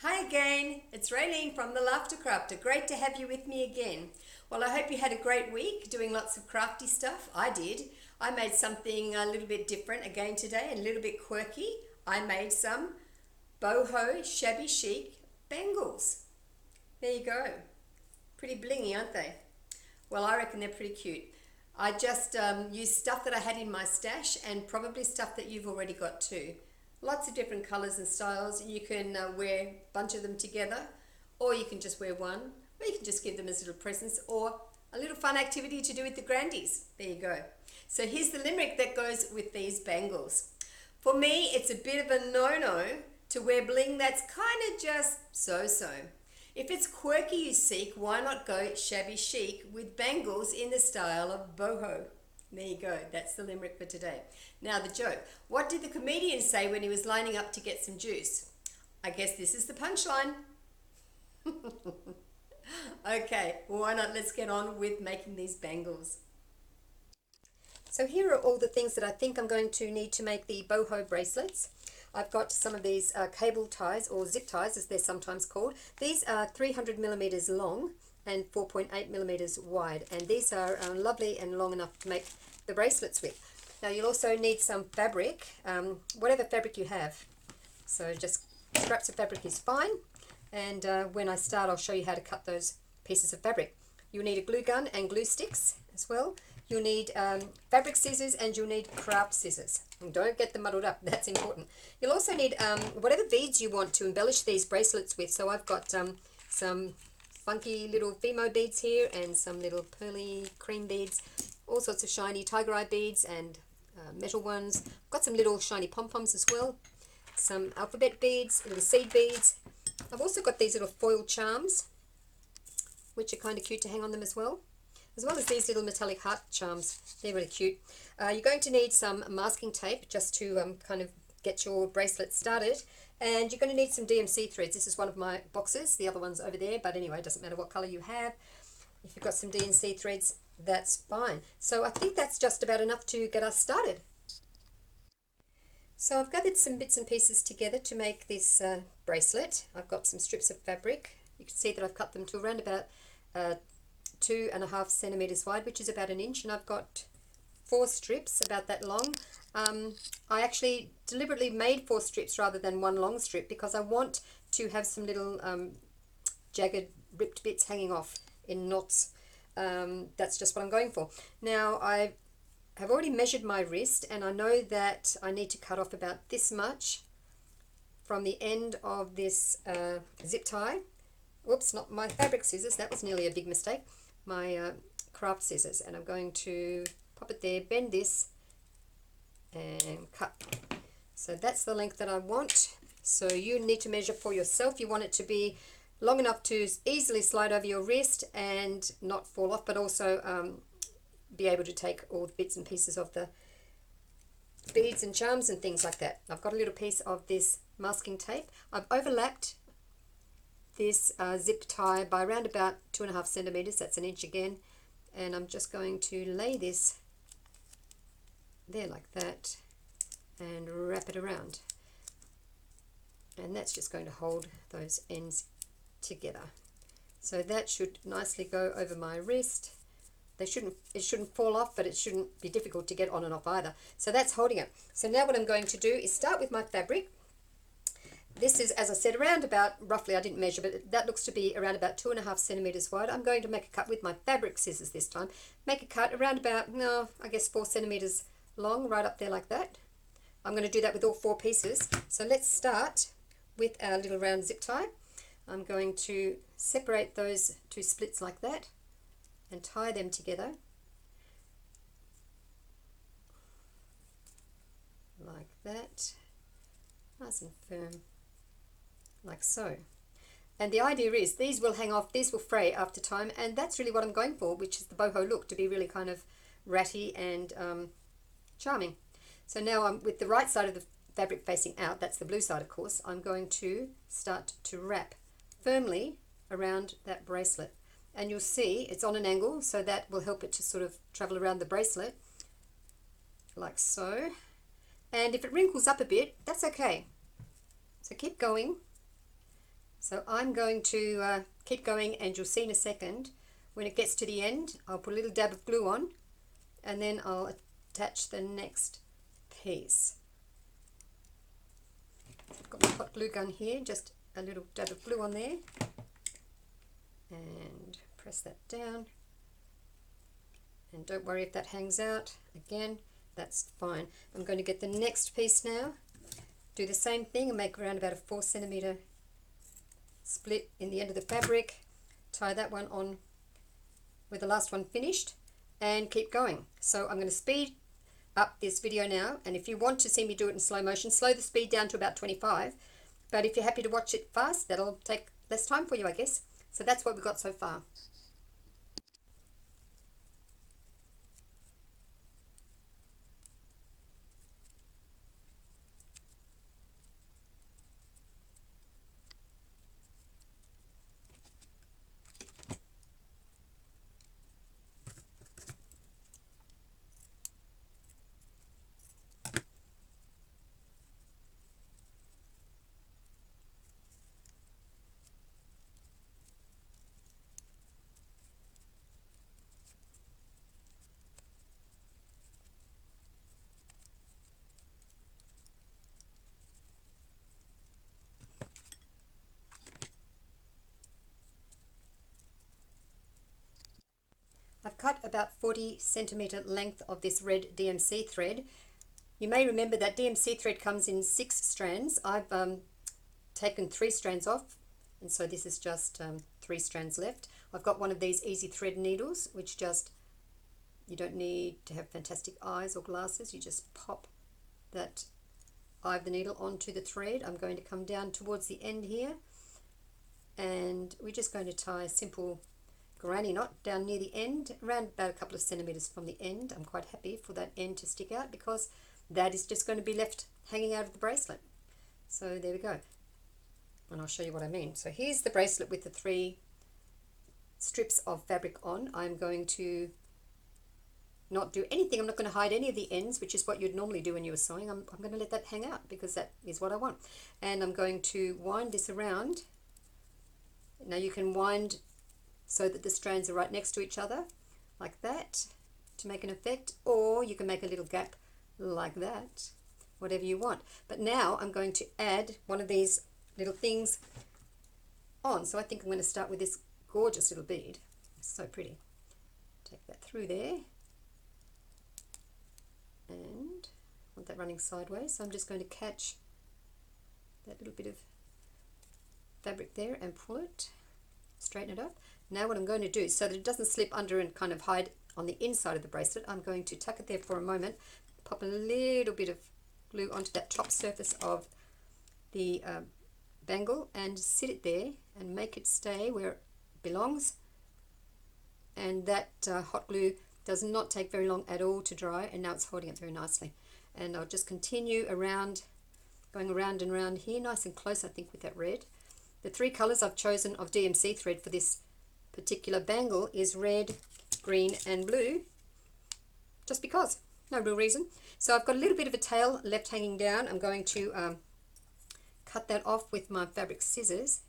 Hi again, it's Raylene from The Laughter Crafter. Great to have you with me again. Well, I hope you had a great week doing lots of crafty stuff. I did. I made something a little bit different again today, a little bit quirky. I made some boho shabby chic bangles. There you go. Pretty blingy, aren't they? Well, I reckon they're pretty cute. I just used stuff that I had in my stash and probably stuff that you've already got too. Lots of different colours and styles. You can wear a bunch of them together, or you can just wear one, or you can just give them as little presents, or a little fun activity to do with the grandies. There you go. So here's the limerick that goes with these bangles. For me, it's a bit of a no-no to wear bling that's kind of just so-so. If it's quirky you seek, why not go shabby chic with bangles in the style of boho? There you go. That's the limerick for today. Now the joke. What did the comedian say when he was lining up to get some juice? I guess this is the punchline. Okay, why not? Let's get on with making these bangles. So here are all the things that I think I'm going to need to make the boho bracelets. I've got some of these cable ties, or zip ties as they're sometimes called. These are 300 millimeters long and 4.8 millimeters wide, and these are lovely and long enough to make the bracelets with. Now you'll also need some fabric, whatever fabric you have. So just scraps of fabric is fine, and when I start I'll show you how to cut those pieces of fabric. You'll need a glue gun and glue sticks as well. You'll need fabric scissors, and you'll need craft scissors. And don't get them muddled up, that's important. You'll also need whatever beads you want to embellish these bracelets with. So I've got some funky little Fimo beads here, and some little pearly cream beads, all sorts of shiny tiger eye beads and metal ones. I've got some little shiny pom-poms as well, some alphabet beads, little seed beads. I've also got these little foil charms, which are kind of cute to hang on them as well as these little metallic heart charms. They're really cute. You're going to need some masking tape just to kind of get your bracelet started, and you're going to need some DMC threads. This is one of my boxes, the other one's over there, but anyway, it doesn't matter what colour you have. If you've got some DMC threads, that's fine. So I think that's just about enough to get us started. So I've gathered some bits and pieces together to make this bracelet. I've got some strips of fabric. You can see that I've cut them to around about 2.5 centimeters wide, which is about an inch, and I've got 4 strips about that long. I actually deliberately made 4 strips rather than one long strip because I want to have some little jagged ripped bits hanging off in knots. That's just what I'm going for. Now I have already measured my wrist, and I know that I need to cut off about this much from the end of this zip tie. Whoops, not my fabric scissors, that was nearly a big mistake. My craft scissors, and I'm going to pop it there, bend this and cut. So that's the length that I want. So you need to measure for yourself. You want it to be long enough to easily slide over your wrist and not fall off, but also be able to take all the bits and pieces of the beads and charms and things like that. I've got a little piece of this masking tape. I've overlapped this zip tie by around about 2.5 centimeters, that's an inch again, and I'm just going to lay this there like that and wrap it around, and that's just going to hold those ends together. So that should nicely go over my wrist. It shouldn't fall off, but it shouldn't be difficult to get on and off either. So that's holding it. So now what I'm going to do is start with my fabric. This is, as I said, around about, roughly, I didn't measure, but that looks to be around about 2.5 centimeters wide. I'm going to make a cut with my fabric scissors this time. Make a cut around about, no, I guess 4 centimeters long, right up there like that. I'm going to do that with all 4 pieces. So let's start with our little round zip tie. I'm going to separate those 2 splits like that and tie them together like that, nice and firm, like so. And the idea is these will hang off, these will fray after time, and that's really what I'm going for, which is the boho look, to be really kind of ratty and charming. So now I'm with the right side of the fabric facing out, that's the blue side of course, I'm going to start to wrap firmly around that bracelet. And you'll see it's on an angle, so that will help it to sort of travel around the bracelet like so. And if it wrinkles up a bit, that's okay. So keep going So I'm going to keep going, and you'll see in a second when it gets to the end I'll put a little dab of glue on, and then I'll attach the next piece. I've got my hot glue gun here, just a little dab of glue on there, and press that down, and don't worry if that hangs out. Again, that's fine. I'm going to get the next piece now, do the same thing and make around about a 4 centimeter split in the end of the fabric, tie that one on with the last one finished, and keep going. So I'm going to speed up this video now, and if you want to see me do it in slow motion, slow the speed down to about 25, but if you're happy to watch it fast, that'll take less time for you, I guess. So that's what we've got so far. I've cut about 40 centimeter length of this red DMC thread. You may remember that DMC thread comes in 6 strands. I've taken 3 strands off, and so this is just 3 strands left. I've got one of these easy thread needles, which just, you don't need to have fantastic eyes or glasses, you just pop that eye of the needle onto the thread. I'm going to come down towards the end here, and we're just going to tie a simple granny knot down near the end, around about a couple of centimeters from the end. I'm quite happy for that end to stick out because that is just going to be left hanging out of the bracelet. So there we go, and I'll show you what I mean. So here's the bracelet with the 3 strips of fabric on. I'm going to not do anything. I'm not going to hide any of the ends, which is what you'd normally do when you were sewing. I'm going to let that hang out because that is what I want. And I'm going to wind this around. Now you can wind so that the strands are right next to each other, like that, to make an effect, or you can make a little gap like that, whatever you want. But now I'm going to add one of these little things on. So I think I'm going to start with this gorgeous little bead. It's so pretty. Take that through there, and I want that running sideways, so I'm just going to catch that little bit of fabric there and pull it, straighten it up. Now what I'm going to do, so that it doesn't slip under and kind of hide on the inside of the bracelet, I'm going to tuck it there for a moment, pop a little bit of glue onto that top surface of the bangle, and sit it there and make it stay where it belongs. And that hot glue does not take very long at all to dry, and now it's holding it very nicely. And I'll just continue around, going around and around here, nice and close I think with that red. The 3 colors I've chosen of DMC thread for this particular bangle is red, green and blue, just because, no real reason. So I've got a little bit of a tail left hanging down. I'm going to cut that off with my fabric scissors.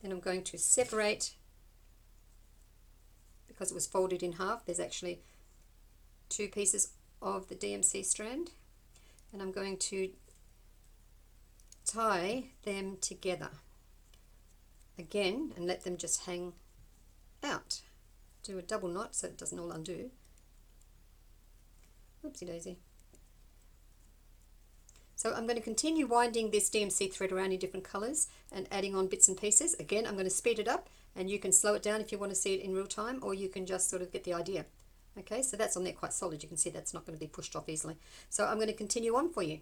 Then I'm going to separate, because it was folded in half, there's actually 2 pieces of the DMC strand, and I'm going to tie them together again and let them just hang out. Do a double knot so it doesn't all undo. Oopsie daisy. So I'm going to continue winding this DMC thread around in different colors and adding on bits and pieces. Again, I'm going to speed it up, and you can slow it down if you want to see it in real time, or you can just sort of get the idea. Okay, so that's on there quite solid. You can see that's not going to be pushed off easily. So I'm going to continue on for you.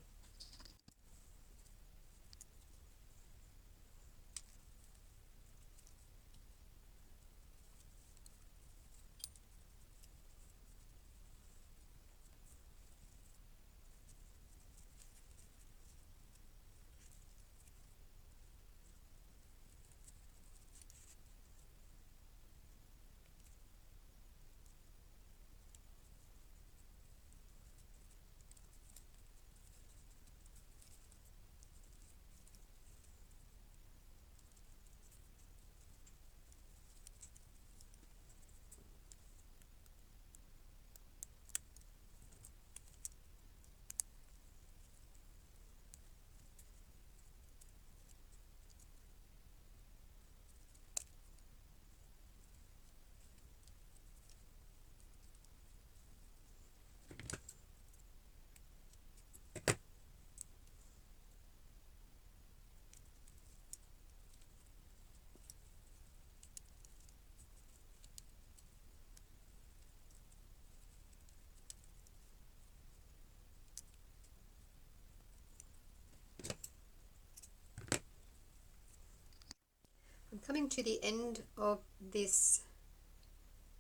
coming to the end of this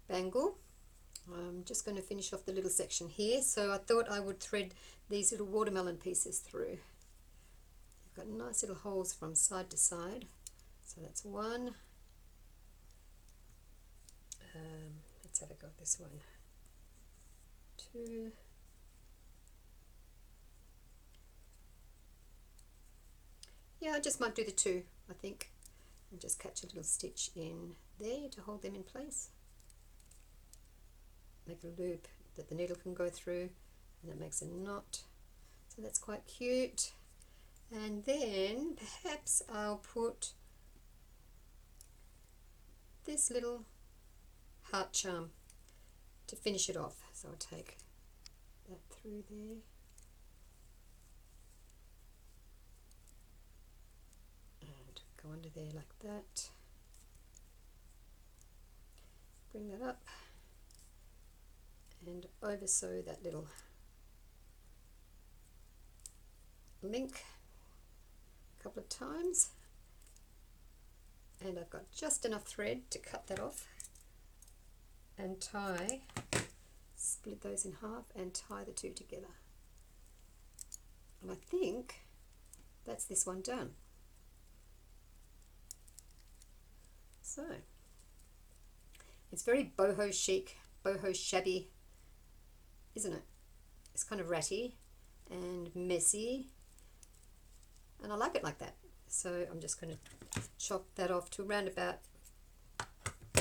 bangle. I'm just going to finish off the little section here, so I thought I would thread these little watermelon pieces through. They've got nice little holes from side to side, so that's one. Let's have a go at this one. Two. Yeah, I just might do the two, I think, and just catch a little stitch in there to hold them in place. Make a loop that the needle can go through, and that makes a knot. So that's quite cute. And then perhaps I'll put this little heart charm to finish it off. So I'll take that through there. And go under there like that. Bring that up and over sew that little link a couple of times, and I've got just enough thread to cut that off and tie, split those in half and tie the two together. And I think that's this one done. So it's very boho chic, boho shabby, isn't it? It's kind of ratty and messy, and I like it like that. So I'm just going to chop that off to around about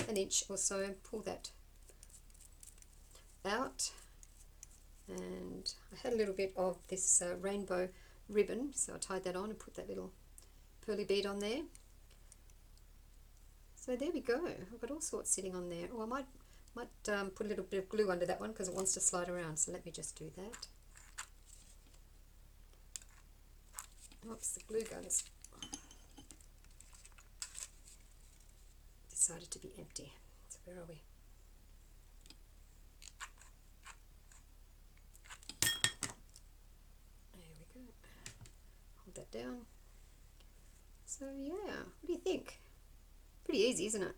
an inch or so, pull that out, and I had a little bit of this rainbow ribbon, so I tied that on and put that little pearly bead on there. So there we go. I've got all sorts sitting on there. Oh, I might put a little bit of glue under that one because it wants to slide around, so let me just do that. Oops, the glue gun's decided to be empty. So where are we? There we go. Hold that down. So yeah, what do you think? Pretty easy, isn't it?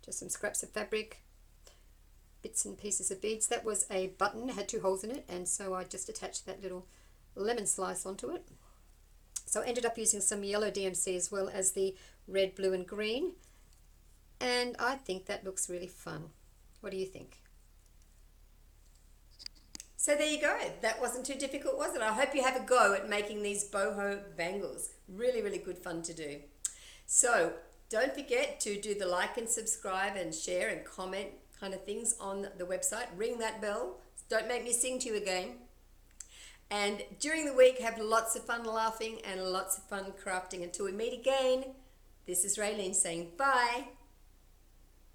Just some scraps of fabric, bits and pieces of beads. That was a button, it had 2 holes in it, and so I just attached that little lemon slice onto it. So I ended up using some yellow DMC as well as the red, blue and green, and I think that looks really fun. What do you think? So there you go. That wasn't too difficult, was it? I hope you have a go at making these boho bangles. Really, really good fun to do. So don't forget to do the like and subscribe and share and comment kind of things on the website. Ring that bell. Don't make me sing to you again. And during the week, have lots of fun laughing and lots of fun crafting. Until we meet again, this is Raylene saying bye.